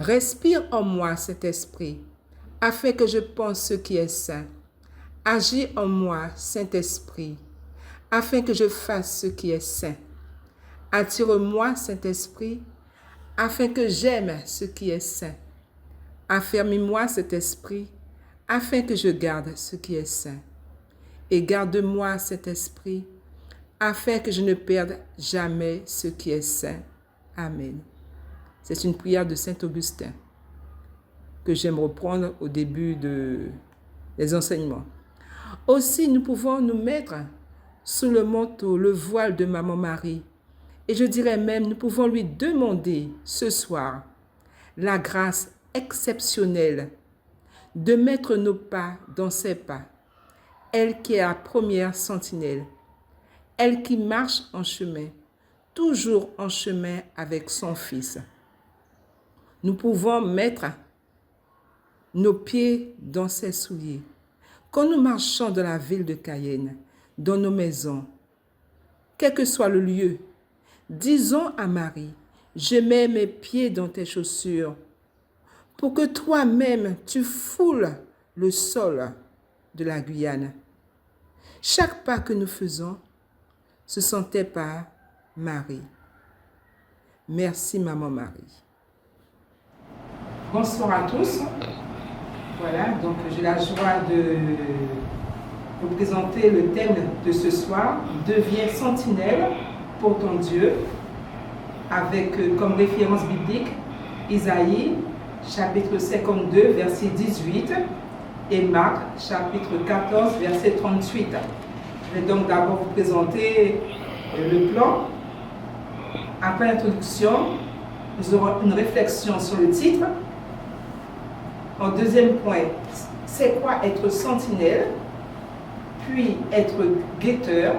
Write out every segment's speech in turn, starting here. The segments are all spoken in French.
Respire en moi, Saint-Esprit, afin que je pense ce qui est saint. Agis en moi, Saint-Esprit, afin que je fasse ce qui est saint. Attire-moi, Saint-Esprit, afin que j'aime ce qui est saint. Affermis-moi, Saint-Esprit, afin que je garde ce qui est saint. Et garde-moi, Saint-Esprit, afin que je ne perde jamais ce qui est saint. Amen. C'est une prière de Saint Augustin que j'aime reprendre au début des enseignements. Aussi, nous pouvons nous mettre sous le manteau, le voile de Maman Marie. Et je dirais même, nous pouvons lui demander ce soir la grâce exceptionnelle de mettre nos pas dans ses pas. Elle qui est la première sentinelle, elle qui marche en chemin, toujours en chemin avec son Fils. Nous pouvons mettre nos pieds dans ses souliers. Quand nous marchons dans la ville de Cayenne, dans nos maisons, quel que soit le lieu, disons à Marie, je mets mes pieds dans tes chaussures, pour que toi-même tu foules le sol de la Guyane. Chaque pas que nous faisons, ce sont tes pas, Marie. Merci, Maman Marie. Bonsoir à tous. Voilà, donc j'ai la joie de vous présenter le thème de ce soir, Deviens sentinelle pour ton Dieu, avec comme référence biblique Isaïe, chapitre 52, verset 18, et Marc, chapitre 14, verset 38. Je vais donc d'abord vous présenter le plan. Après l'introduction, nous aurons une réflexion sur le titre. En deuxième point, c'est quoi être sentinelle, puis être guetteur.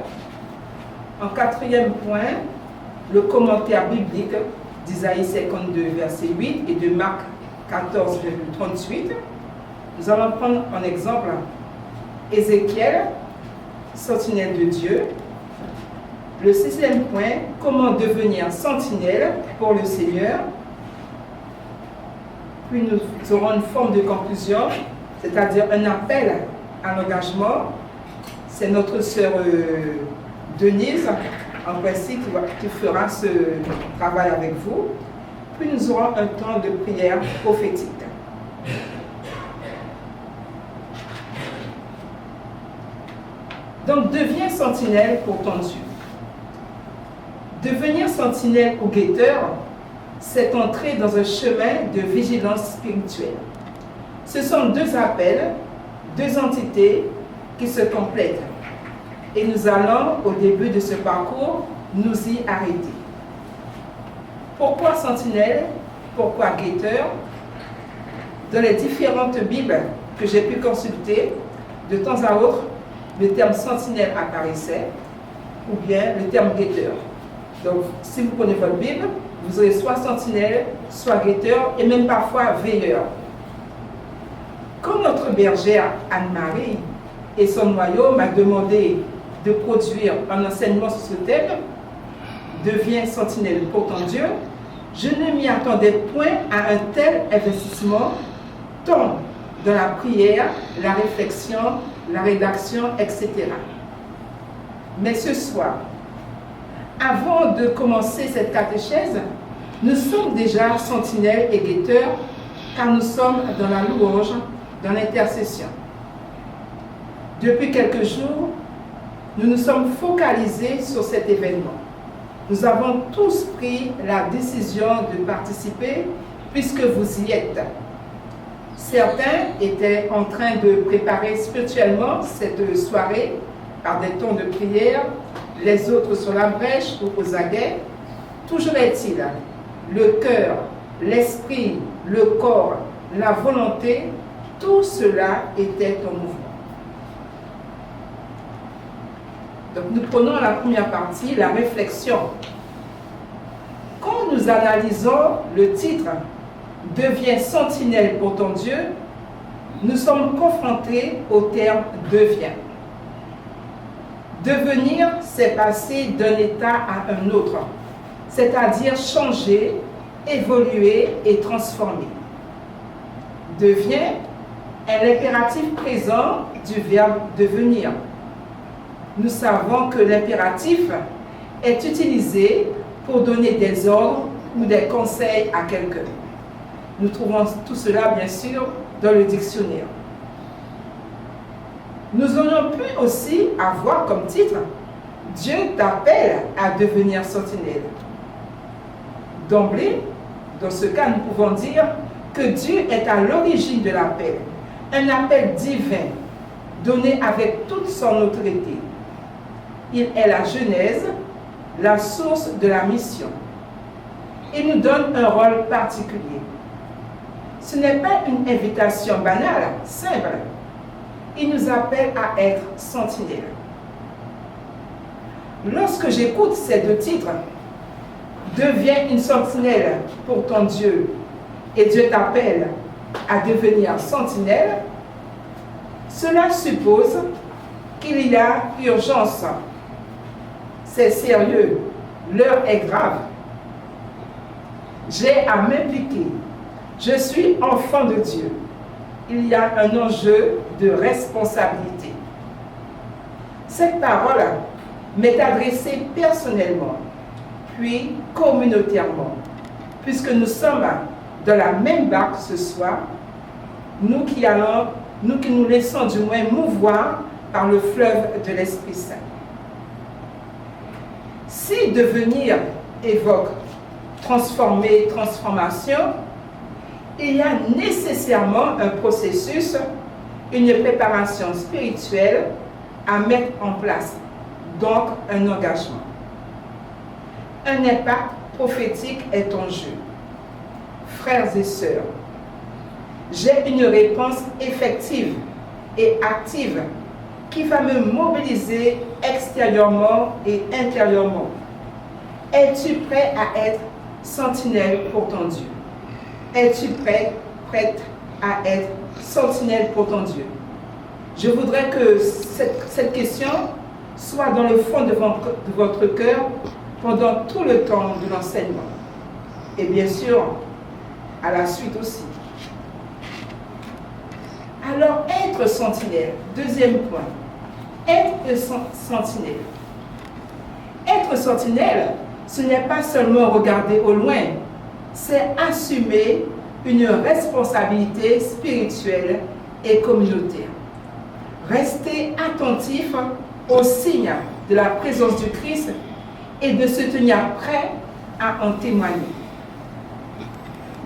En quatrième point, le commentaire biblique d'Isaïe 52, verset 8 et de Marc 14, 38. Nous allons prendre en exemple Ézéchiel, sentinelle de Dieu. Le sixième point, comment devenir sentinelle pour le Seigneur. Puis nous aurons une forme de conclusion, c'est-à-dire un appel à l'engagement. C'est notre sœur Denise, en principe, qui fera ce travail avec vous. Puis nous aurons un temps de prière prophétique. Donc, deviens sentinelle pour ton Dieu. Devenir sentinelle ou guetteur, c'est entrer dans un chemin de vigilance spirituelle. Ce sont deux appels, deux entités qui se complètent. Et nous allons, au début de ce parcours, nous y arrêter. Pourquoi sentinelle? Pourquoi guetteur? Dans les différentes Bibles que j'ai pu consulter, de temps à autre, le terme sentinelle apparaissait, ou bien le terme guetteur. Donc, si vous prenez votre Bible, vous aurez soit sentinelle, soit guetteur, et même parfois veilleur. Quand notre bergère Anne-Marie et son noyau m'a demandé de produire un enseignement sur ce thème, deviens sentinelle pour ton Dieu, je ne m'y attendais point à un tel investissement, tant dans la prière, la réflexion, la rédaction, etc. Mais ce soir, avant de commencer cette catéchèse, nous sommes déjà sentinelles et guetteurs, car nous sommes dans la louange, dans l'intercession. Depuis quelques jours, nous nous sommes focalisés sur cet événement. Nous avons tous pris la décision de participer, puisque vous y êtes. Certains étaient en train de préparer spirituellement cette soirée par des temps de prière, les autres sur la brèche ou aux aguets. Toujours est-il, le cœur, l'esprit, le corps, la volonté, tout cela était en mouvement. Donc nous prenons la première partie, la réflexion. Quand nous analysons le titre « Deviens sentinelle pour ton Dieu », nous sommes confrontés au terme « deviens ». Devenir, c'est passer d'un état à un autre, c'est-à-dire changer, évoluer et transformer. Devient un impératif présent du verbe devenir. Nous savons que l'impératif est utilisé pour donner des ordres ou des conseils à quelqu'un. Nous trouvons tout cela, bien sûr, dans le dictionnaire. Nous aurions pu aussi avoir comme titre « Dieu t'appelle à devenir sentinelle ». D'emblée, dans ce cas, nous pouvons dire que Dieu est à l'origine de l'appel, un appel divin, donné avec toute son autorité. Il est la genèse, la source de la mission. Il nous donne un rôle particulier. Ce n'est pas une invitation banale, simple. Il nous appelle à être sentinelle. Lorsque j'écoute ces deux titres, deviens une sentinelle pour ton Dieu et Dieu t'appelle à devenir sentinelle, cela suppose qu'il y a urgence. C'est sérieux, l'heure est grave. J'ai à m'impliquer. Je suis enfant de Dieu. Il y a un enjeu de responsabilité. Cette parole m'est adressée personnellement, puis communautairement, puisque nous sommes dans la même barque ce soir, nous qui nous laissons du moins mouvoir par le fleuve de l'Esprit Saint. Si devenir évoque transformer, transformation, il y a nécessairement un processus, une préparation spirituelle à mettre en place, donc un engagement. Un impact prophétique est en jeu. Frères et sœurs, j'ai une réponse effective et active qui va me mobiliser extérieurement et intérieurement. Es-tu prêt à être sentinelle pour ton Dieu? Es-tu prête à être sentinelle pour ton Dieu? Je voudrais que cette question soit dans le fond de votre cœur pendant tout le temps de l'enseignement. Et bien sûr, à la suite aussi. Alors, être sentinelle, deuxième point. Être sentinelle. Être sentinelle, ce n'est pas seulement regarder au loin, c'est assumer une responsabilité spirituelle et communautaire. Rester attentif aux signes de la présence du Christ et de se tenir prêt à en témoigner.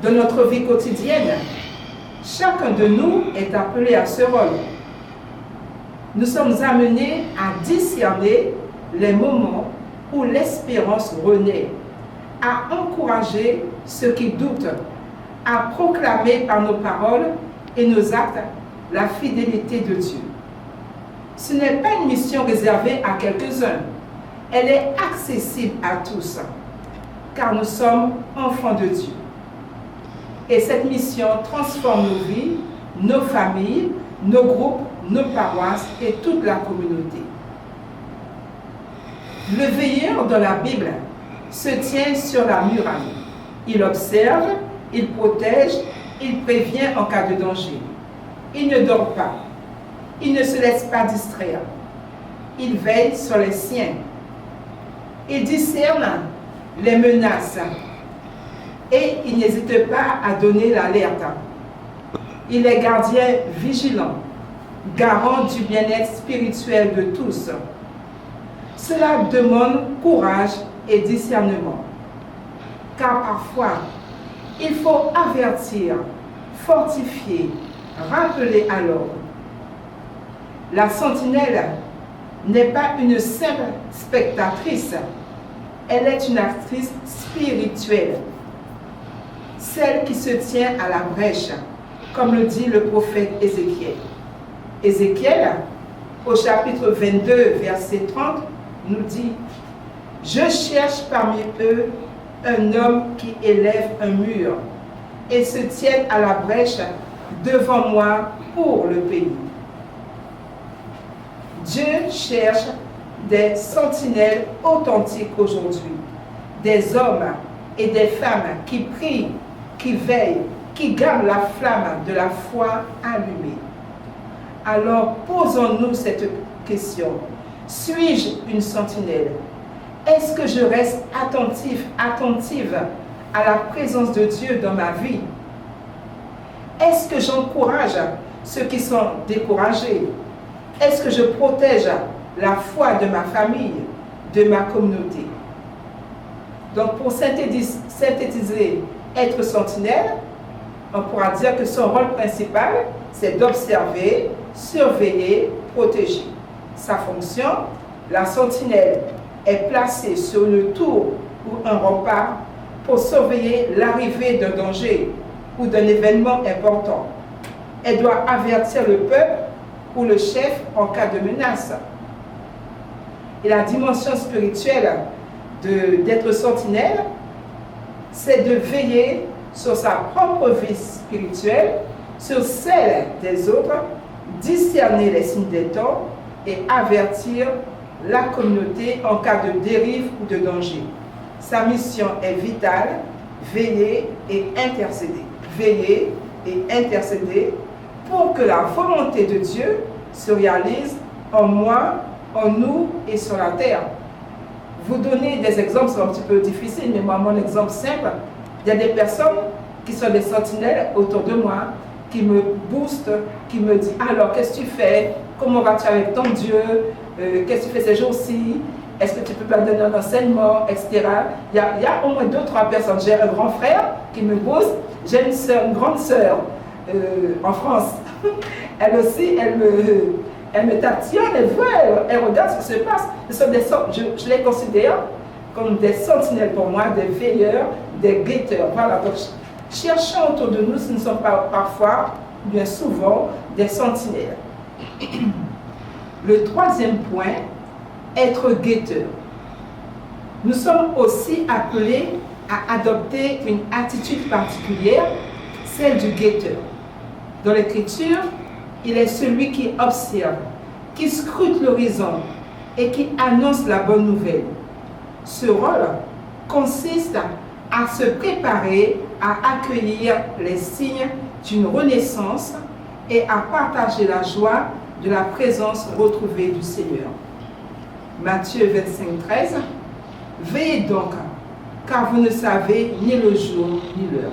Dans notre vie quotidienne, chacun de nous est appelé à ce rôle. Nous sommes amenés à discerner les moments où l'espérance renaît, à encourager ceux qui doutent, à proclamer par nos paroles et nos actes la fidélité de Dieu. Ce n'est pas une mission réservée à quelques-uns, elle est accessible à tous, car nous sommes enfants de Dieu. Et cette mission transforme nos vies, nos familles, nos groupes, nos paroisses et toute la communauté. Le veilleur dans la Bible se tient sur la muraille. Il observe, il protège, il prévient en cas de danger. Il ne dort pas. Il ne se laisse pas distraire. Il veille sur les siens. Il discerne les menaces et il n'hésite pas à donner l'alerte. Il est gardien vigilant, garant du bien-être spirituel de tous. Cela demande courage et discernement, car parfois, il faut avertir, fortifier, rappeler à l'ordre. La sentinelle n'est pas une simple spectatrice, elle est une actrice spirituelle, celle qui se tient à la brèche, comme le dit le prophète Ézéchiel. Ézéchiel, au chapitre 22, verset 30, nous dit « Je cherche parmi eux un homme qui élève un mur et se tienne à la brèche devant moi pour le pays. » Dieu cherche des sentinelles authentiques aujourd'hui, des hommes et des femmes qui prient, qui veillent, qui gardent la flamme de la foi allumée. Alors posons-nous cette question. Suis-je une sentinelle? Est-ce que je reste attentive à la présence de Dieu dans ma vie? Est-ce que j'encourage ceux qui sont découragés? Est-ce que je protège la foi de ma famille, de ma communauté? Donc pour synthétiser, être sentinelle, on pourra dire que son rôle principal, c'est d'observer, surveiller, protéger. Sa fonction, la sentinelle est placée sur une tour ou un rempart pour surveiller l'arrivée d'un danger ou d'un événement important. Elle doit avertir le peuple ou le chef en cas de menace. Et la dimension spirituelle d'être sentinelle, c'est de veiller sur sa propre vie spirituelle, sur celle des autres, discerner les signes des temps et avertir la communauté en cas de dérive ou de danger. Sa mission est vitale, veiller et intercéder. Veiller et intercéder pour que la volonté de Dieu se réalise en moi, en nous et sur la terre. Vous donner des exemples, c'est un petit peu difficile, mais moi, mon exemple simple, il y a des personnes qui sont des sentinelles autour de moi, qui me boostent, qui me disent « Alors, qu'est-ce que tu fais? Comment vas-tu avec ton Dieu? Qu'est-ce que tu fais ces jours-ci? Est-ce que tu peux me donner un enseignement? » etc. Il y a au moins 2-3 personnes. J'ai un grand frère qui me booste. J'ai une grande sœur en France. Elle aussi, elle me tatillonne, elle regarde ce qui se passe. Je les considère comme des sentinelles pour moi, des veilleurs, des guetteurs. Voilà, donc cherchons autour de nous si nous ne sommes pas parfois, bien souvent, des sentinelles. Le troisième point, être guetteur. Nous sommes aussi appelés à adopter une attitude particulière, celle du guetteur. Dans l'Écriture, il est celui qui observe, qui scrute l'horizon et qui annonce la bonne nouvelle. Ce rôle consiste à se préparer à accueillir les signes d'une renaissance et à partager la joie de la présence retrouvée du Seigneur. Matthieu 25, 13. Veillez donc, car vous ne savez ni le jour ni l'heure.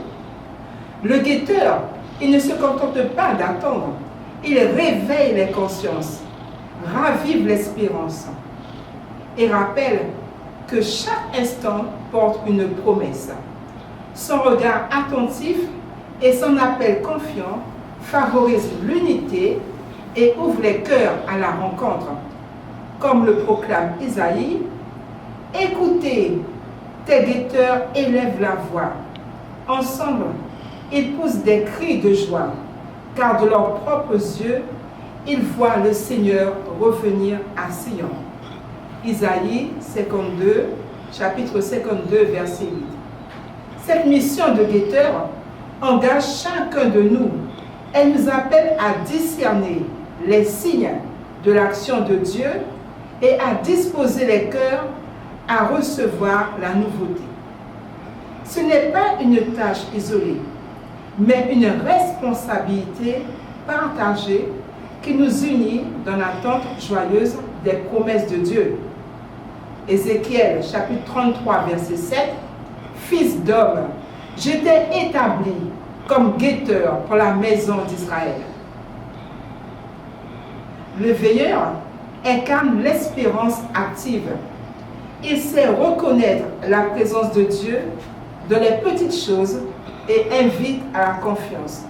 Le guetteur, il ne se contente pas d'attendre, il réveille les consciences, ravive l'espérance et rappelle que chaque instant porte une promesse. Son regard attentif et son appel confiant favorisent l'unité et ouvrent les cœurs à la rencontre. Comme le proclame Isaïe, « Écoutez, tes guetteurs élèvent la voix. Ensemble, ils poussent des cris de joie, car de leurs propres yeux, ils voient le Seigneur revenir à Sion. » Isaïe 52, chapitre 52, verset 8. Cette mission de guetteur engage chacun de nous. Elle nous appelle à discerner les signes de l'action de Dieu et à disposer les cœurs à recevoir la nouveauté. Ce n'est pas une tâche isolée, mais une responsabilité partagée qui nous unit dans l'attente joyeuse des promesses de Dieu. Ézéchiel, chapitre 33, verset 7, « Fils d'homme, je t'ai établi comme guetteur pour la maison d'Israël. » Le veilleur incarne l'espérance active. Il sait reconnaître la présence de Dieu dans les petites choses et invite à la confiance.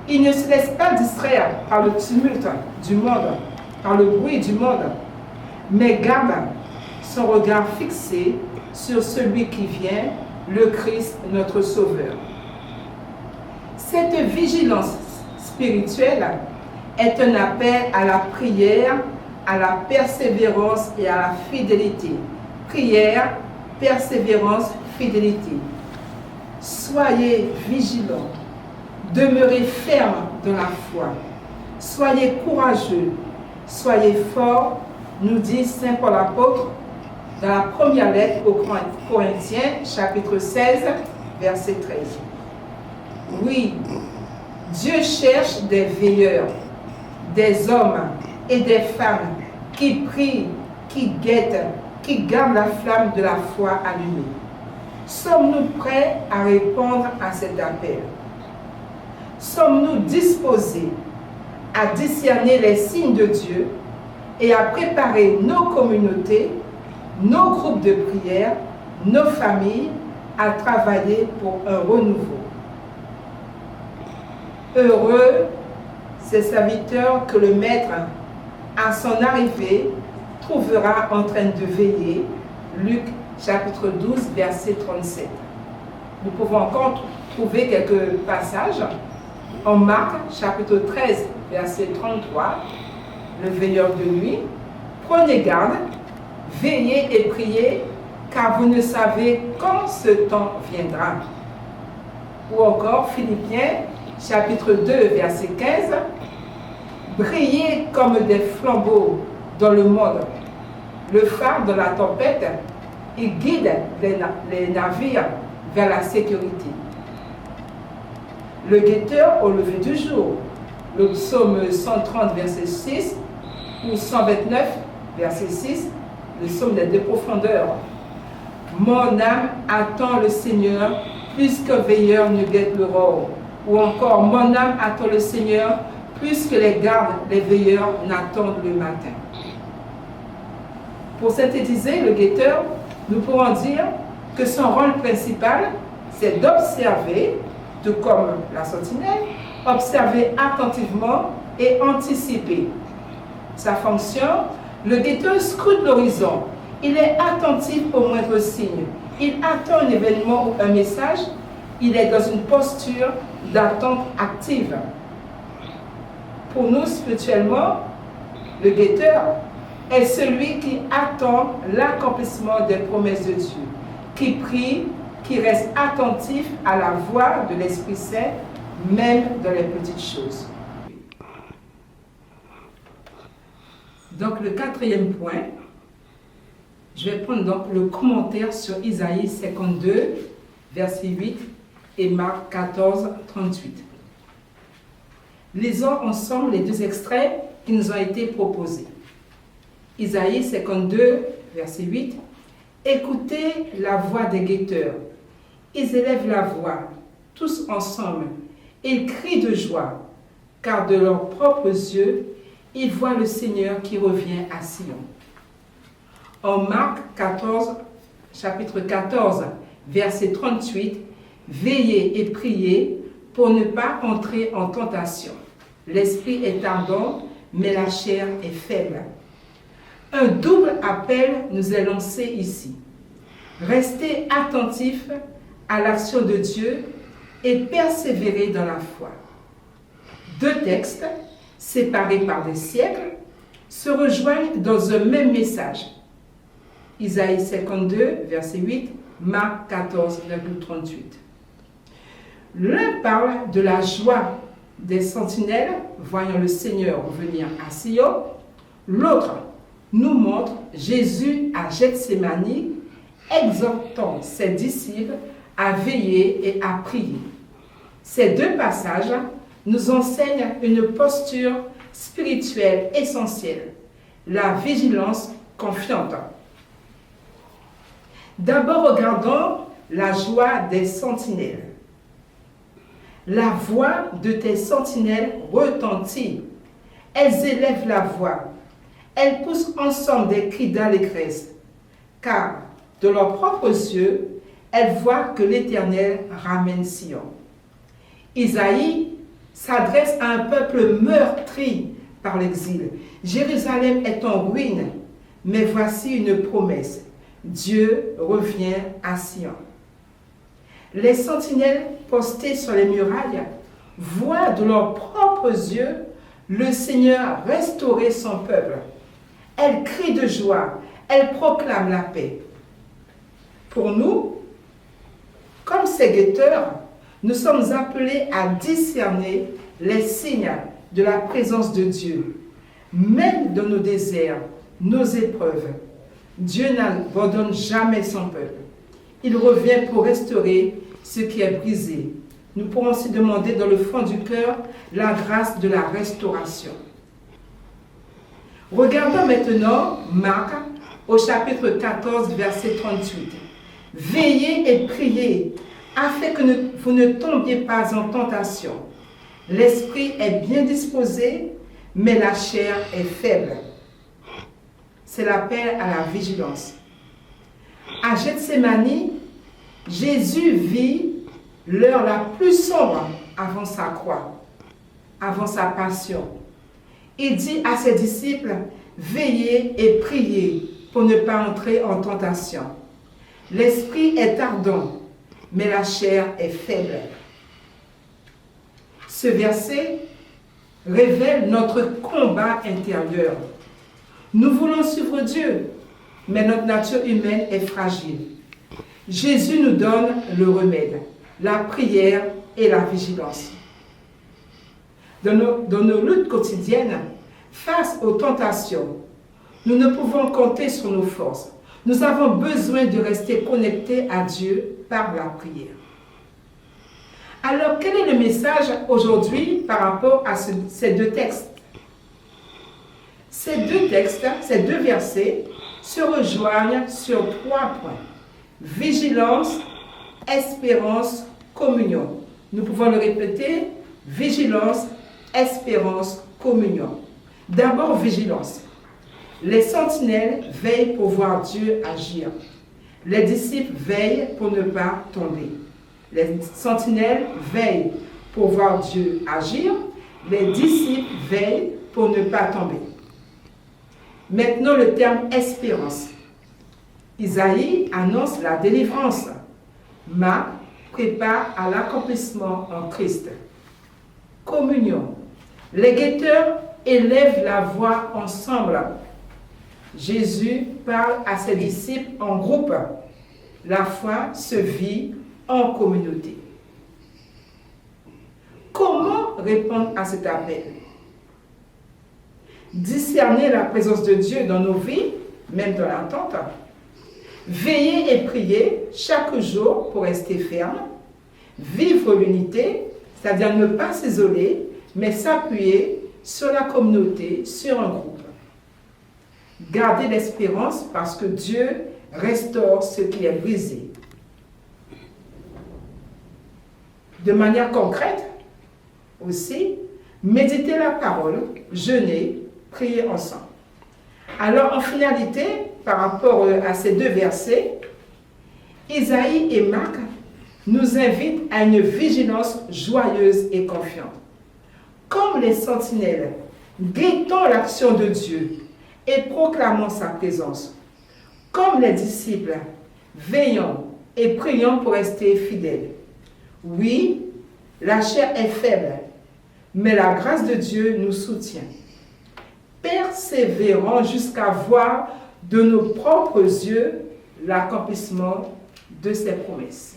Il ne se laisse pas distraire par le tumulte du monde, par le bruit du monde, mais garde son regard fixé sur celui qui vient, le Christ, notre Sauveur. Cette vigilance spirituelle est un appel à la prière, à la persévérance et à la fidélité. Prière, persévérance, fidélité. Soyez vigilants, demeurez fermes dans la foi, soyez courageux, soyez forts, nous dit Saint Paul apôtre, dans la première lettre aux Corinthiens, chapitre 16, verset 13. Oui, Dieu cherche des veilleurs, des hommes et des femmes qui prient, qui guettent, qui gardent la flamme de la foi allumée. Sommes-nous prêts à répondre à cet appel? Sommes-nous disposés à discerner les signes de Dieu et à préparer nos communautés, nos groupes de prière, nos familles à travailler pour un renouveau? Heureux ces serviteurs que le Maître, à son arrivée, trouvera en train de veiller. Luc chapitre 12, verset 37. Nous pouvons encore trouver quelques passages en Marc chapitre 13, verset 33. Le veilleur de nuit. Prenez garde, veillez et priez, car vous ne savez quand ce temps viendra. Ou encore Philippiens chapitre 2, verset 15. Brillez comme des flambeaux dans le monde. Le phare de la tempête, il guide les navires vers la sécurité. Le guetteur au lever du jour. Le psaume 130, verset 6, ou 129, verset 6, le psaume des deux profondeurs. Mon âme attend le Seigneur plus que veilleur ne guette l'aurore. Ou encore, mon âme attend le Seigneur plus que les gardes, les veilleurs n'attendent le matin. Pour synthétiser le guetteur, nous pourrons dire que son rôle principal, c'est d'observer, tout comme la sentinelle, observer attentivement et anticiper. Sa fonction, le guetteur scrute l'horizon. Il est attentif aux moindres signes. Il attend un événement ou un message. Il est dans une posture d'attente active. Pour nous, spirituellement, le guetteur est celui qui attend l'accomplissement des promesses de Dieu, qui prie, qui reste attentif à la voix de l'Esprit Saint, même dans les petites choses. Donc, le quatrième point, je vais prendre donc le commentaire sur Isaïe 52, verset 8 et Marc 14, 38. Lisons ensemble les deux extraits qui nous ont été proposés. Isaïe 52, verset 8. Écoutez la voix des guetteurs. Ils élèvent la voix, tous ensemble. Ils crient de joie, car de leurs propres yeux, ils voient le Seigneur qui revient à Sion. En Marc 14, chapitre 14, verset 38, veillez et priez pour ne pas entrer en tentation. L'esprit est ardent, mais la chair est faible. Un double appel nous est lancé ici. Restez attentifs à l'action de Dieu et persévérer dans la foi. Deux textes, séparés par des siècles, se rejoignent dans un même message. Isaïe 52, verset 8, Marc 14, 38. L'un parle de la joie des sentinelles voyant le Seigneur revenir à Sion. L'autre nous montre Jésus à Gethsémani, exhortant ses disciples à veiller et à prier. Ces deux passages nous enseignent une posture spirituelle essentielle, la vigilance confiante. D'abord, regardons la joie des sentinelles. La voix de tes sentinelles retentit. Elles élèvent la voix. Elles poussent ensemble des cris d'allégresse, car de leurs propres yeux, elles voient que l'Éternel ramène Sion. Isaïe s'adresse à un peuple meurtri par l'exil. Jérusalem est en ruine, mais voici une promesse. Dieu revient à Sion. Les sentinelles postées sur les murailles voient de leurs propres yeux le Seigneur restaurer son peuple. Elles crient de joie, elles proclament la paix. Pour nous, comme ces guetteurs, nous sommes appelés à discerner les signes de la présence de Dieu, même dans nos déserts, nos épreuves. Dieu n'abandonne jamais son peuple. Il revient pour restaurer ce qui est brisé. Nous pourrons aussi demander dans le fond du cœur la grâce de la restauration. Regardons maintenant Marc au chapitre 14, verset 38. Veillez et priez afin que vous ne tombiez pas en tentation. L'esprit est bien disposé, mais la chair est faible. C'est l'appel à la vigilance. À Gethsémani, Jésus vit l'heure la plus sombre avant sa croix, avant sa passion. Il dit à ses disciples, veillez et priez pour ne pas entrer en tentation. L'esprit est ardent, mais la chair est faible. Ce verset révèle notre combat intérieur. Nous voulons suivre Dieu, mais notre nature humaine est fragile. Jésus nous donne le remède, la prière et la vigilance. Dans nos luttes quotidiennes, face aux tentations, nous ne pouvons compter sur nos forces. Nous avons besoin de rester connectés à Dieu par la prière. Alors, quel est le message aujourd'hui par rapport à ces deux textes? Ces deux versets se rejoignent sur 3 points. Vigilance, espérance, communion. Nous pouvons le répéter, vigilance, espérance, communion. D'abord, vigilance. Les sentinelles veillent pour voir Dieu agir. Les disciples veillent pour ne pas tomber. Les sentinelles veillent pour voir Dieu agir. Les disciples veillent pour ne pas tomber. Maintenant, le terme espérance. Isaïe annonce la délivrance. Marc prépare à l'accomplissement en Christ. Communion. Les guetteurs élèvent la voix ensemble. Jésus parle à ses disciples en groupe. La foi se vit en communauté. Comment répondre à cet appel? Discerner la présence de Dieu dans nos vies, même dans l'attente. Veiller et prier chaque jour pour rester ferme. Vivre l'unité, c'est-à-dire ne pas s'isoler, mais s'appuyer sur la communauté, sur un groupe. Garder l'espérance parce que Dieu restaure ce qui est brisé. De manière concrète, aussi, méditer la parole, jeûner, prier ensemble. Alors, en finalité, par rapport à ces deux versets, Isaïe et Marc nous invitent à une vigilance joyeuse et confiante. Comme les sentinelles, guettons l'action de Dieu et proclamons sa présence. Comme les disciples, veillons et prions pour rester fidèles. Oui, la chair est faible, mais la grâce de Dieu nous soutient. Persévérons jusqu'à voir de nos propres yeux l'accomplissement de ses promesses.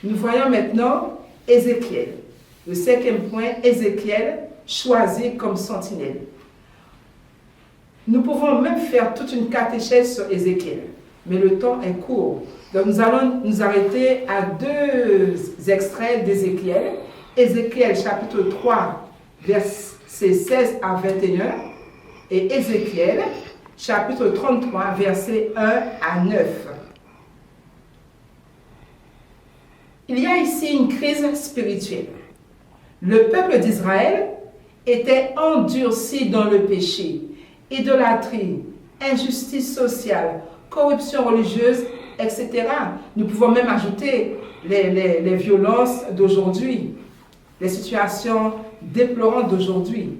Nous voyons maintenant Ézéchiel. Le 5e point, Ézéchiel choisi comme sentinelle. Nous pouvons même faire toute une catéchèse sur Ézéchiel, mais le temps est court. Donc nous allons nous arrêter à 2 extraits d'Ézéchiel. Ézéchiel chapitre 3, versets 16 à 21 et Ézéchiel chapitre 33, versets 1 à 9. Il y a ici une crise spirituelle. Le peuple d'Israël était endurci dans le péché, idolâtrie, injustice sociale, corruption religieuse, etc. Nous pouvons même ajouter les violences d'aujourd'hui, les situations déplorantes d'aujourd'hui.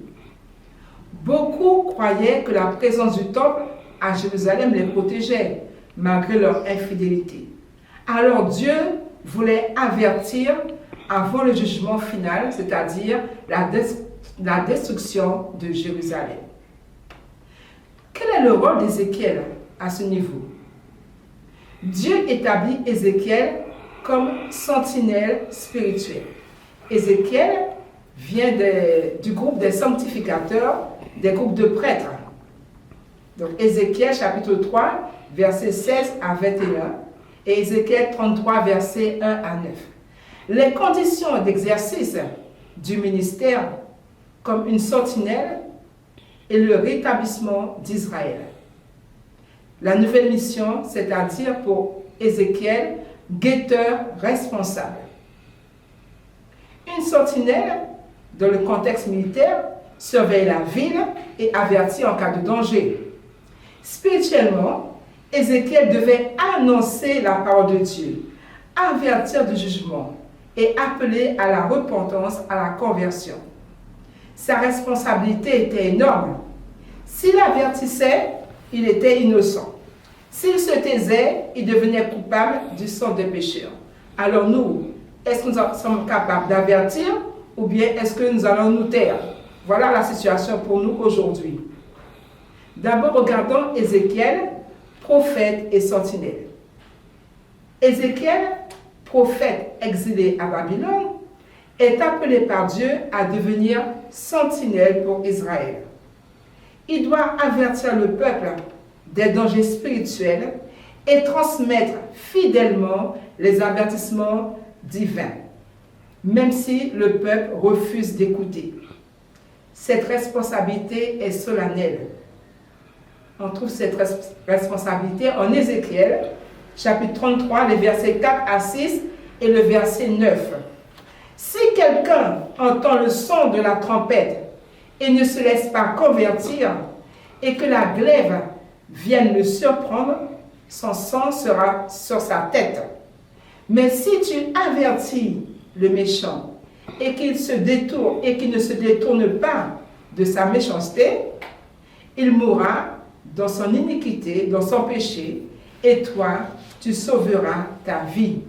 Beaucoup croyaient que la présence du temple à Jérusalem les protégeait, malgré leur infidélité. Alors Dieu voulait avertir avant le jugement final, c'est-à-dire la destruction de Jérusalem. Quel est le rôle d'Ézéchiel à ce niveau? Dieu établit Ézéchiel comme sentinelle spirituelle. Ézéchiel vient du groupe des sanctificateurs, des groupes de prêtres. Donc Ézéchiel chapitre 3, versets 16 à 21 et Ézéchiel 33, versets 1 à 9. Les conditions d'exercice du ministère comme une sentinelle et le rétablissement d'Israël. La nouvelle mission, c'est-à-dire pour Ézéchiel, guetteur responsable. Une sentinelle, dans le contexte militaire, surveille la ville et avertit en cas de danger. Spirituellement, Ézéchiel devait annoncer la parole de Dieu, avertir du jugement et appeler à la repentance, à la conversion. Sa responsabilité était énorme. S'il avertissait, il était innocent. S'il se taisait, il devenait coupable du sang des pécheurs. Alors nous, est-ce que nous sommes capables d'avertir ou bien est-ce que nous allons nous taire? Voilà la situation pour nous aujourd'hui. D'abord, regardons Ézéchiel, prophète et sentinelle. Ézéchiel, prophète exilé à Babylone, est appelé par Dieu à devenir sentinelle pour Israël. Il doit avertir le peuple des dangers spirituels et transmettre fidèlement les avertissements divins, même si le peuple refuse d'écouter. Cette responsabilité est solennelle. On trouve cette responsabilité en Ézéchiel, chapitre 33, les versets 4 à 6 et le verset 9. Si quelqu'un entend le son de la trompette et ne se laisse pas convertir, et que la glaive vienne le surprendre, son sang sera sur sa tête. Mais si tu avertis le méchant et qu'il ne se détourne pas de sa méchanceté, il mourra dans son iniquité, dans son péché, et toi, tu sauveras ta vie.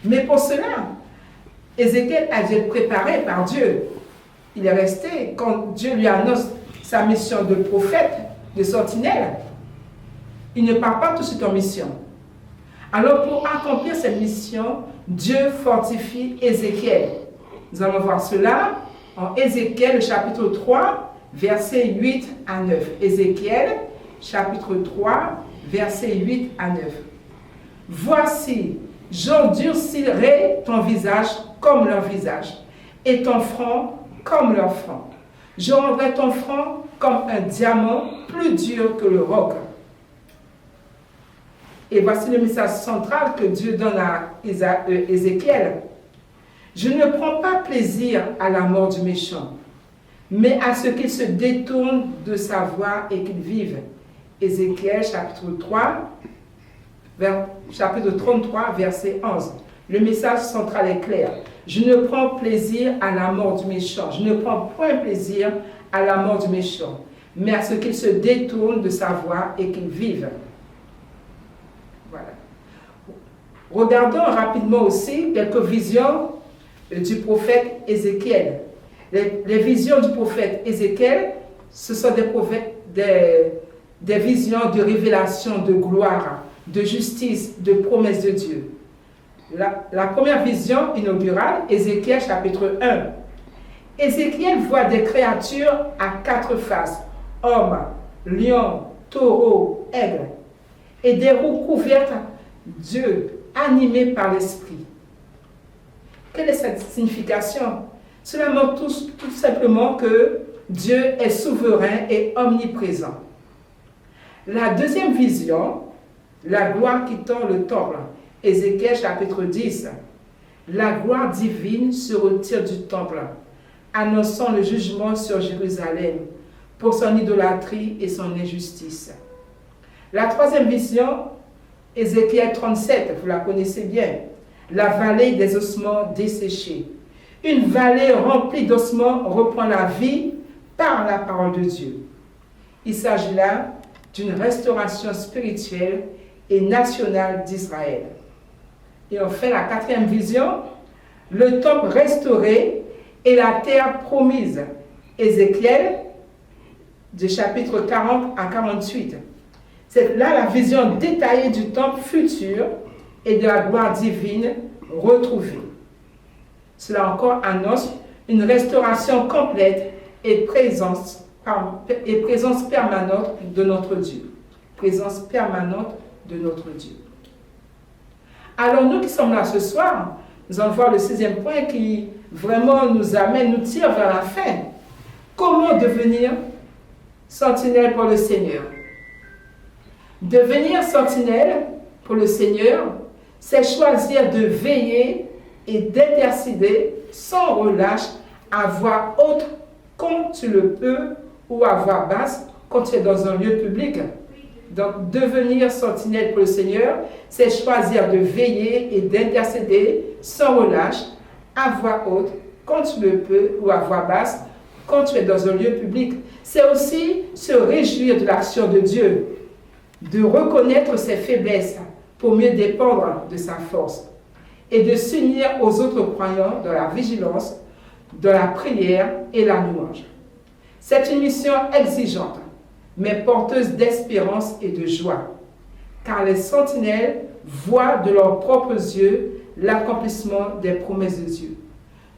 Mais pour cela, Ézéchiel a dû être préparé par Dieu. Il est resté, quand Dieu lui annonce sa mission de prophète, de sentinelle, il ne part pas tout de suite en mission. Alors pour accomplir cette mission, Dieu fortifie Ézéchiel. Nous allons voir cela en Ézéchiel, le chapitre 3, versets 8 à 9. Ézéchiel, chapitre 3, versets 8 à 9. Voici, j'endurcirai ton visage comme leur visage, et ton front comme leur front. Je rendrai ton front comme un diamant plus dur que le roc. Et voici le message central que Dieu donne à Ézéchiel. Je ne prends pas plaisir à la mort du méchant, mais à ce qu'il se détourne de sa voie et qu'il vive. Ézéchiel chapitre 3, chapitre 33, verset 11. Le message central est clair. Je ne prends plaisir à la mort du méchant. Je ne prends point plaisir à la mort du méchant, mais à ce qu'il se détourne de sa voie et qu'il vive. Voilà. Regardons rapidement aussi quelques visions du prophète Ézéchiel. Les visions du prophète Ézéchiel, ce sont des visions de révélation, de gloire, de justice, de promesses de Dieu. La première vision inaugurale, Ézéchiel chapitre 1. Ézéchiel voit des créatures à 4 faces, hommes, lions, taureaux, aigles, et des roues couvertes d'yeux, animés par l'esprit. Quelle est cette signification? Cela montre tout simplement que Dieu est souverain et omniprésent. La deuxième vision, la gloire quittant le temple, Ézéchiel chapitre 10. La gloire divine se retire du temple, annonçant le jugement sur Jérusalem pour son idolâtrie et son injustice. La troisième vision, Ézéchiel 37, vous la connaissez bien, la vallée des ossements desséchés. Une vallée remplie d'ossements reprend la vie par la parole de Dieu. Il s'agit là d'une restauration spirituelle et nationale d'Israël. Et enfin, la quatrième vision, le temple restauré et la terre promise. Ézéchiel, du chapitre 40 à 48. C'est là la vision détaillée du temple futur et de la gloire divine retrouvée. Cela encore annonce une restauration complète et présence et présence permanente de notre Dieu. Présence permanente de notre Dieu. Alors nous qui sommes là ce soir, nous allons voir le 6e point qui vraiment nous tire vers la fin. Comment devenir sentinelle pour le Seigneur? Devenir sentinelle pour le Seigneur, c'est choisir de veiller et d'intercéder sans relâche à voix haute quand tu le peux ou à voix basse quand tu es dans un lieu public. Donc, devenir sentinelle pour le Seigneur, c'est choisir de veiller et d'intercéder sans relâche à voix haute quand tu le peux ou à voix basse quand tu es dans un lieu public. C'est aussi se réjouir de l'action de Dieu, de reconnaître ses faiblesses pour mieux dépendre de sa force et de s'unir aux autres croyants dans la vigilance, dans la prière et la louange. C'est une mission exigeante, mais porteuse d'espérance et de joie, car les sentinelles voient de leurs propres yeux l'accomplissement des promesses de Dieu.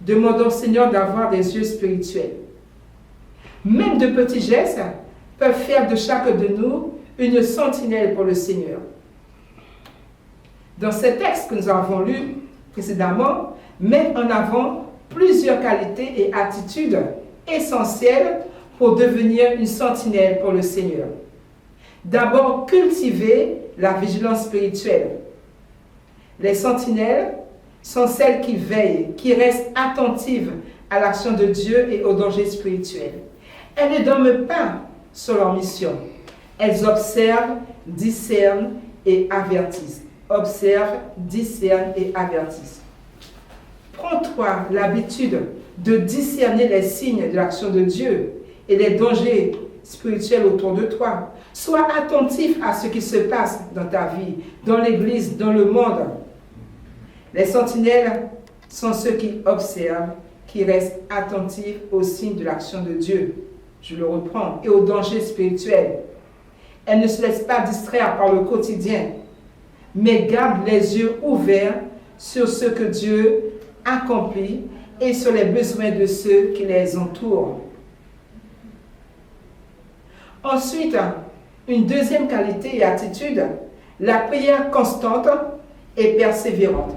Demandons au Seigneur d'avoir des yeux spirituels. Même de petits gestes peuvent faire de chacun de nous une sentinelle pour le Seigneur. Dans ces textes que nous avons lus précédemment, mettent en avant plusieurs qualités et attitudes essentielles pour devenir une sentinelle pour le Seigneur. D'abord, cultiver la vigilance spirituelle. Les sentinelles sont celles qui veillent, qui restent attentives à l'action de Dieu et aux dangers spirituels. Elles ne dorment pas sur leur mission. Elles observent, discernent et avertissent. Observent, discernent et avertissent. Prends-toi l'habitude de discerner les signes de l'action de Dieu et les dangers spirituels autour de toi. Sois attentif à ce qui se passe dans ta vie, dans l'Église, dans le monde. Les sentinelles sont ceux qui observent, qui restent attentifs aux signes de l'action de Dieu. Je le reprends. Et aux dangers spirituels. Elles ne se laissent pas distraire par le quotidien, mais gardent les yeux ouverts sur ce que Dieu accomplit et sur les besoins de ceux qui les entourent. Ensuite, une deuxième qualité et attitude, la prière constante et persévérante.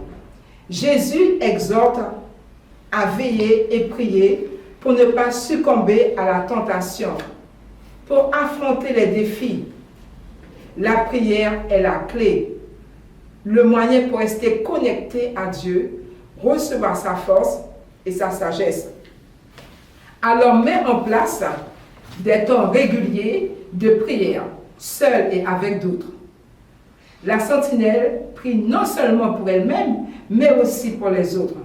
Jésus exhorte à veiller et prier pour ne pas succomber à la tentation, pour affronter les défis. La prière est la clé, le moyen pour rester connecté à Dieu, recevoir sa force et sa sagesse. Alors mets en place des temps réguliers de prière, seul et avec d'autres. La sentinelle prie non seulement pour elle-même, mais aussi pour les autres.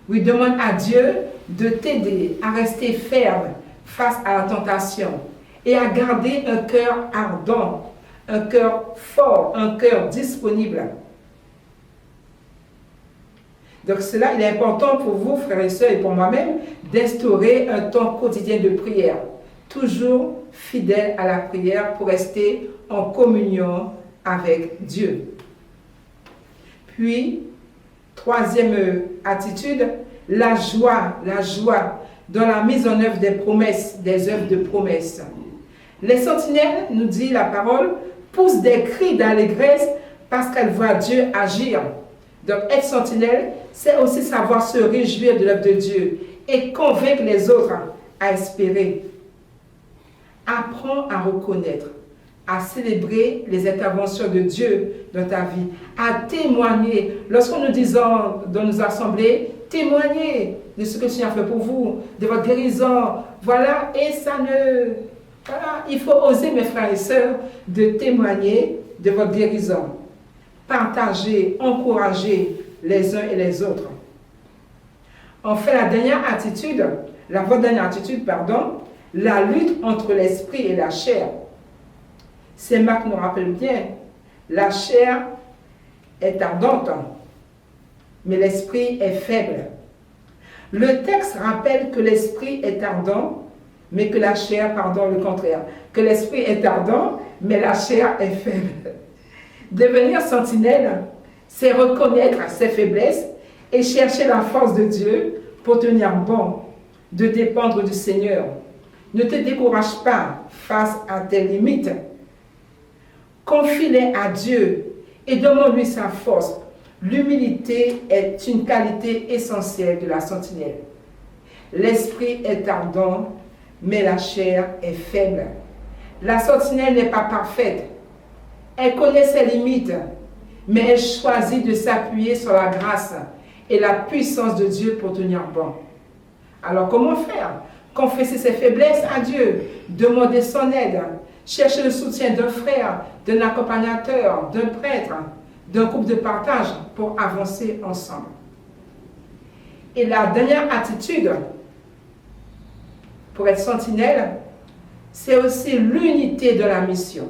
Oui, demande à Dieu de t'aider à rester ferme face à la tentation et à garder un cœur ardent, un cœur fort, un cœur disponible. Donc cela, il est important pour vous, frères et sœurs, et pour moi-même, d'instaurer un temps quotidien de prière. Toujours fidèle à la prière pour rester en communion avec Dieu. Puis, troisième attitude, la joie dans la mise en œuvre des promesses, des œuvres de promesses. Les sentinelles, nous dit la parole, poussent des cris d'allégresse parce qu'elles voient Dieu agir. Donc, être sentinelle, c'est aussi savoir se réjouir de l'œuvre de Dieu et convaincre les autres à espérer. Apprends à reconnaître, à célébrer les interventions de Dieu dans ta vie, à témoigner. Lorsqu'on nous disons dans nos assemblées, témoignez de ce que le Seigneur a fait pour vous, de votre guérison. Voilà, et ça ne... Voilà, il faut oser, mes frères et sœurs, de témoigner de votre guérison. Partager, encourager les uns et les autres. Enfin, la dernière attitude, la lutte entre l'esprit et la chair. Saint Marc nous rappelle bien, la chair est ardente, mais l'esprit est faible. Le texte rappelle que l'esprit est ardent, mais que la chair, le contraire. Que l'esprit est ardent, mais la chair est faible. Devenir sentinelle, c'est reconnaître ses faiblesses et chercher la force de Dieu pour tenir bon, de dépendre du Seigneur. Ne te décourage pas face à tes limites. Confie-les à Dieu et demande-lui sa force. L'humilité est une qualité essentielle de la sentinelle. L'esprit est ardent, mais la chair est faible. La sentinelle n'est pas parfaite. Elle connaît ses limites, mais elle choisit de s'appuyer sur la grâce et la puissance de Dieu pour tenir bon. Alors comment faire? Confesser ses faiblesses à Dieu, demander son aide, chercher le soutien d'un frère, d'un accompagnateur, d'un prêtre, d'un groupe de partage pour avancer ensemble. Et la dernière attitude pour être sentinelle, c'est aussi l'unité de la mission.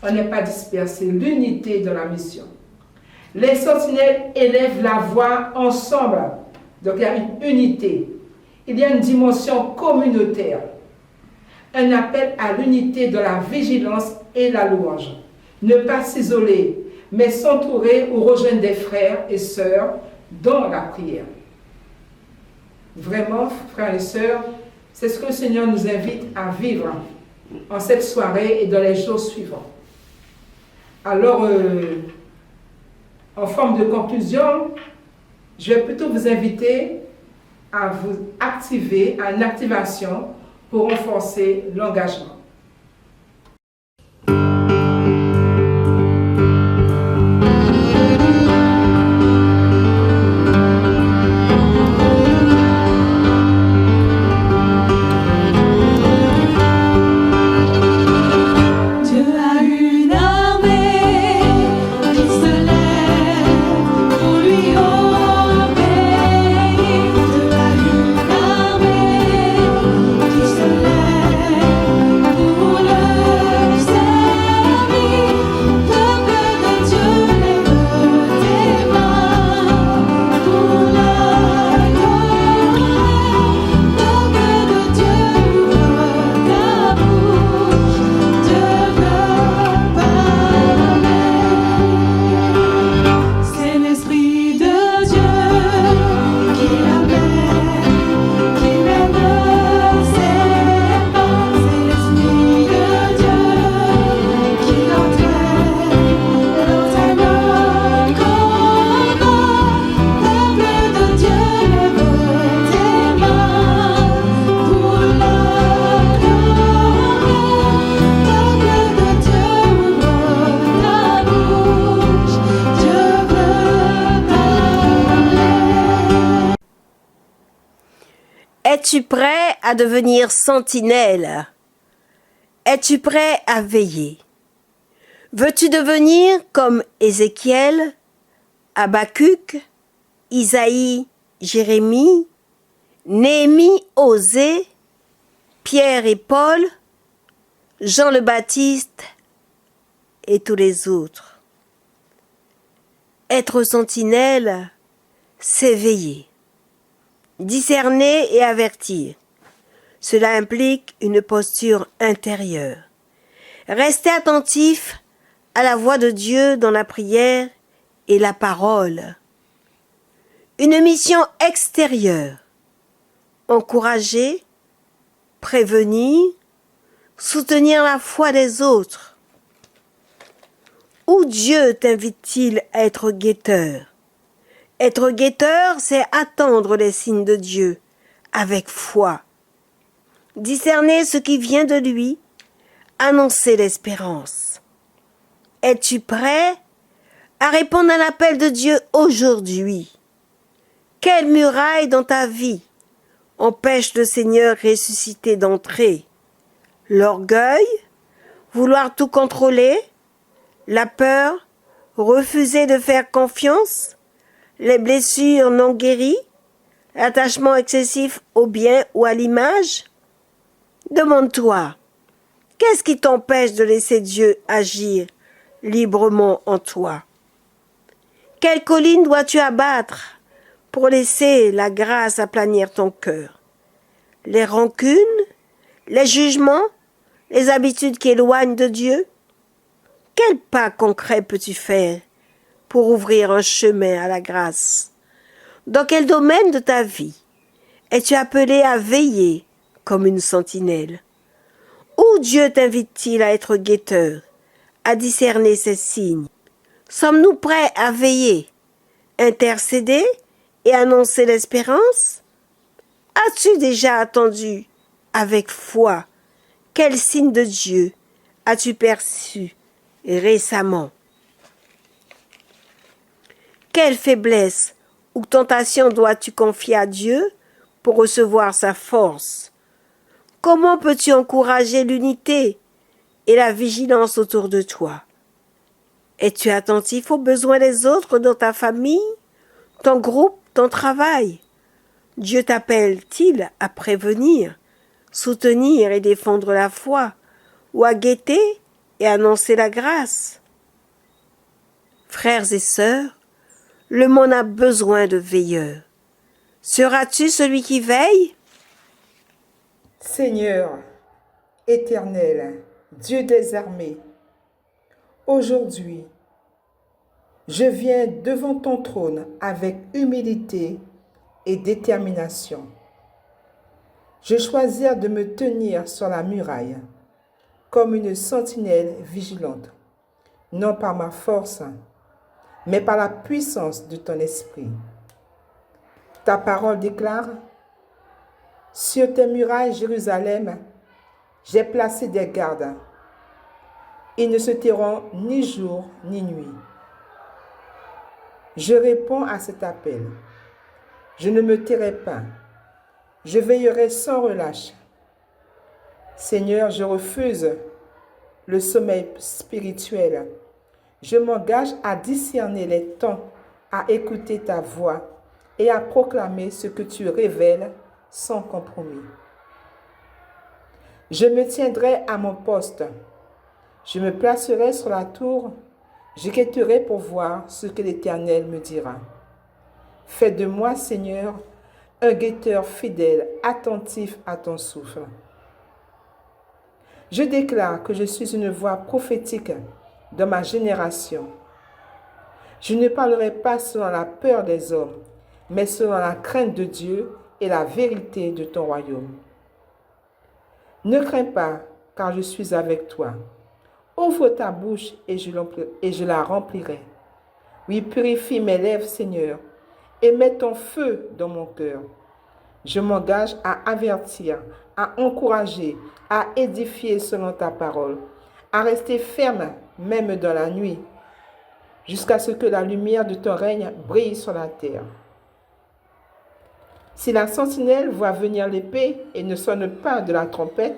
On n'est pas dispersé, l'unité de la mission. Les sentinelles élèvent la voix ensemble. Donc il y a une unité. Il y a une dimension communautaire. Un appel à l'unité de la vigilance et la louange. Ne pas s'isoler, mais s'entourer ou rejoindre des frères et sœurs dans la prière. Vraiment, frères et sœurs, c'est ce que le Seigneur nous invite à vivre en cette soirée et dans les jours suivants. Alors, en forme de conclusion, je vais plutôt vous inviter à vous activer, à une activation pour renforcer l'engagement. Es-tu prêt à devenir sentinelle? Es-tu prêt à veiller? Veux-tu devenir comme Ézéchiel, Habacuc, Isaïe, Jérémie, Néhémie, Osée, Pierre et Paul, Jean le Baptiste et tous les autres? Être sentinelle, c'est veiller, discerner et avertir. Cela implique une posture intérieure. Rester attentif à la voix de Dieu dans la prière et la parole. Une mission extérieure. Encourager, prévenir, soutenir la foi des autres. Où Dieu t'invite-t-il à être guetteur? Être guetteur, c'est attendre les signes de Dieu avec foi. Discerner ce qui vient de lui, annoncer l'espérance. Es-tu prêt à répondre à l'appel de Dieu aujourd'hui? Quelle muraille dans ta vie empêche le Seigneur ressuscité d'entrer? L'orgueil? Vouloir tout contrôler? La peur? Refuser de faire confiance? Les blessures non guéries? L'attachement excessif au bien ou à l'image? Demande-toi, qu'est-ce qui t'empêche de laisser Dieu agir librement en toi? Quelle colline dois-tu abattre pour laisser la grâce aplanir ton cœur? Les rancunes? Les jugements? Les habitudes qui éloignent de Dieu? Quel pas concret peux-tu faire pour ouvrir un chemin à la grâce? Dans quel domaine de ta vie es-tu appelé à veiller comme une sentinelle. Où Dieu t'invite-t-il à être guetteur, à discerner ses signes? Sommes-nous prêts à veiller, intercéder et annoncer l'espérance? As-tu déjà attendu avec foi? Quel signe de Dieu as-tu perçu récemment? Quelle faiblesse ou tentation dois-tu confier à Dieu pour recevoir sa force? Comment peux-tu encourager l'unité et la vigilance autour de toi? Es-tu attentif aux besoins des autres dans ta famille, ton groupe, ton travail? Dieu t'appelle-t-il à prévenir, soutenir et défendre la foi, ou à guetter et annoncer la grâce? Frères et sœurs, le monde a besoin de veilleurs. Seras-tu celui qui veille? Seigneur, éternel, Dieu des armées, aujourd'hui, je viens devant ton trône avec humilité et détermination. Je choisis de me tenir sur la muraille, comme une sentinelle vigilante, non par ma force, mais par la puissance de ton esprit. Ta parole déclare: sur tes murailles, Jérusalem, j'ai placé des gardes. Ils ne se tairont ni jour ni nuit. Je réponds à cet appel. Je ne me tairai pas. Je veillerai sans relâche. Seigneur, je refuse le sommeil spirituel. Je m'engage à discerner les temps, à écouter ta voix et à proclamer ce que tu révèles sans compromis. Je me tiendrai à mon poste. Je me placerai sur la tour. Je guetterai pour voir ce que l'Éternel me dira. Fais de moi, Seigneur, un guetteur fidèle, attentif à ton souffle. Je déclare que je suis une voix prophétique dans ma génération. Je ne parlerai pas selon la peur des hommes, mais selon la crainte de Dieu et la vérité de ton royaume. Ne crains pas, car je suis avec toi. Ouvre ta bouche et je la remplirai. Oui, purifie mes lèvres, Seigneur, et mets ton feu dans mon cœur. Je m'engage à avertir, à encourager, à édifier selon ta parole, à rester ferme même dans la nuit, jusqu'à ce que la lumière de ton règne brille sur la terre. Si la sentinelle voit venir l'épée et ne sonne pas de la trompette,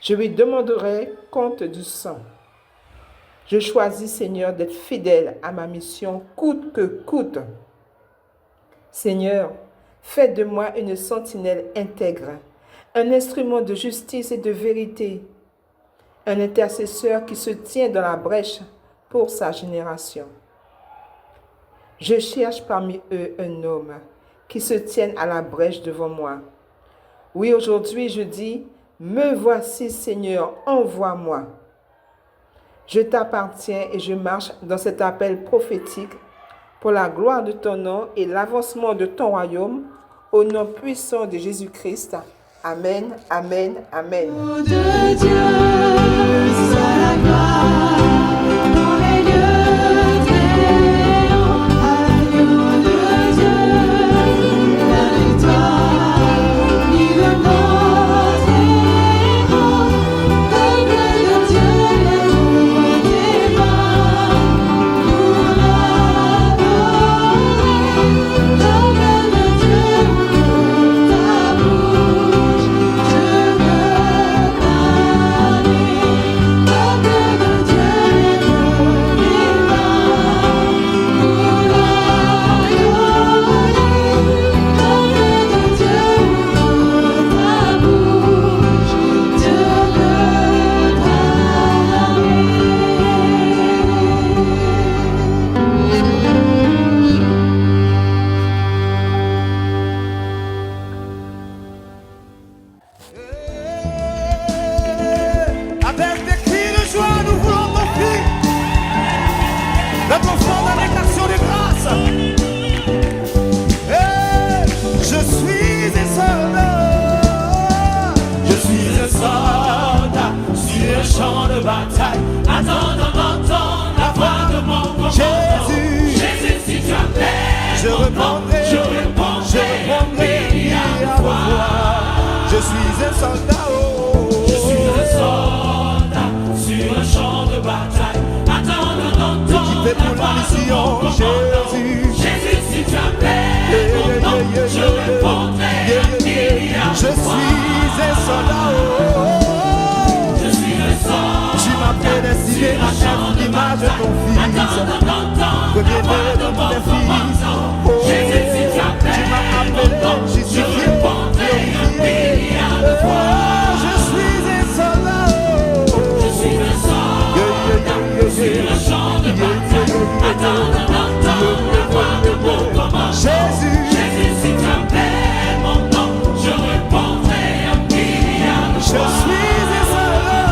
je lui demanderai compte du sang. Je choisis, Seigneur, d'être fidèle à ma mission, coûte que coûte. Seigneur, fais de moi une sentinelle intègre, un instrument de justice et de vérité, un intercesseur qui se tient dans la brèche pour sa génération. Je cherche parmi eux un homme qui se tienne à la brèche devant moi. Oui, aujourd'hui, je dis: me voici, Seigneur, envoie-moi. Je t'appartiens et je marche dans cet appel prophétique pour la gloire de ton nom et l'avancement de ton royaume, au nom puissant de Jésus-Christ. Amen, amen, amen. De Dieu soit la gloire dans les lieux très hauts. Agneau de Dieu, la victoire, vive notre héros. Peuple de Dieu, lève tes mains pour l'adorer. Peuple de Dieu, ouvre ta bouche, je veux parler. Peuple de Dieu. prions Jésus. Jésus, si tu appelles mon nom, je répondrai un milliard Je de fois. suis un soldat, Je suis le soldat. tu m'as prédestiné à être l'image de ton Fils. Premier-né de tous les fils. Oh, Jésus, si tu tu appelles m'as mon appelé, nom, je justifié, répondrai un glorifié. milliard de fois. Oh, je suis un soldat. Je suis le soldat sur le champ de bataille. Attends d'entendre la voix de mon commandement. Jésus, Jésus, si tu appelles mon nom, je répondrai un milliard de je fois. suis un soldat.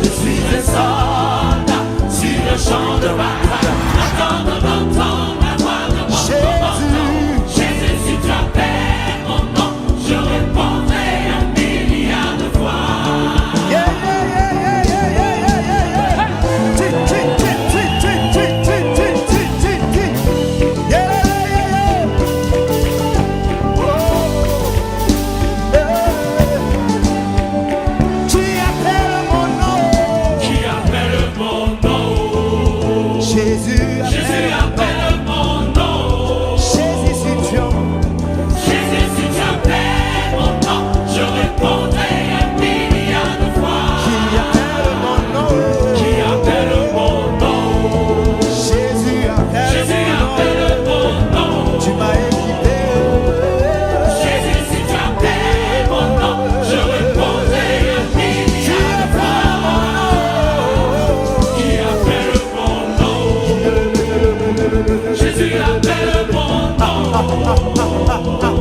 Je suis un soldat sur le champ de bataille. Attends d'entendre la voix de mon commandement. Jésus, si tu appelles mon nom, je répondrai un milliard de fois. Yeah, yeah, yeah, yeah, yeah, yeah, yeah, yeah, yeah. Tick, tick, tick, tick, tick, tick, tick, tick, tick, tick, tick. Yeah, yeah, yeah. Oh, yeah. Qui appelle mon nom? Qui appelle mon nom? Jésus appelle mon nom. Jésus, si tu en Jésus, si tu appelles mon nom, je répondrai un milliard de fois. qui appelle mon nom? Qui appelle mon nom? Jésus appelle mon nom. Tu m'as équipé. Jésus, si tu appelles mon nom, je répondrai un milliard de fois. Qui appelle mon nom? Jésus appelle mon nom.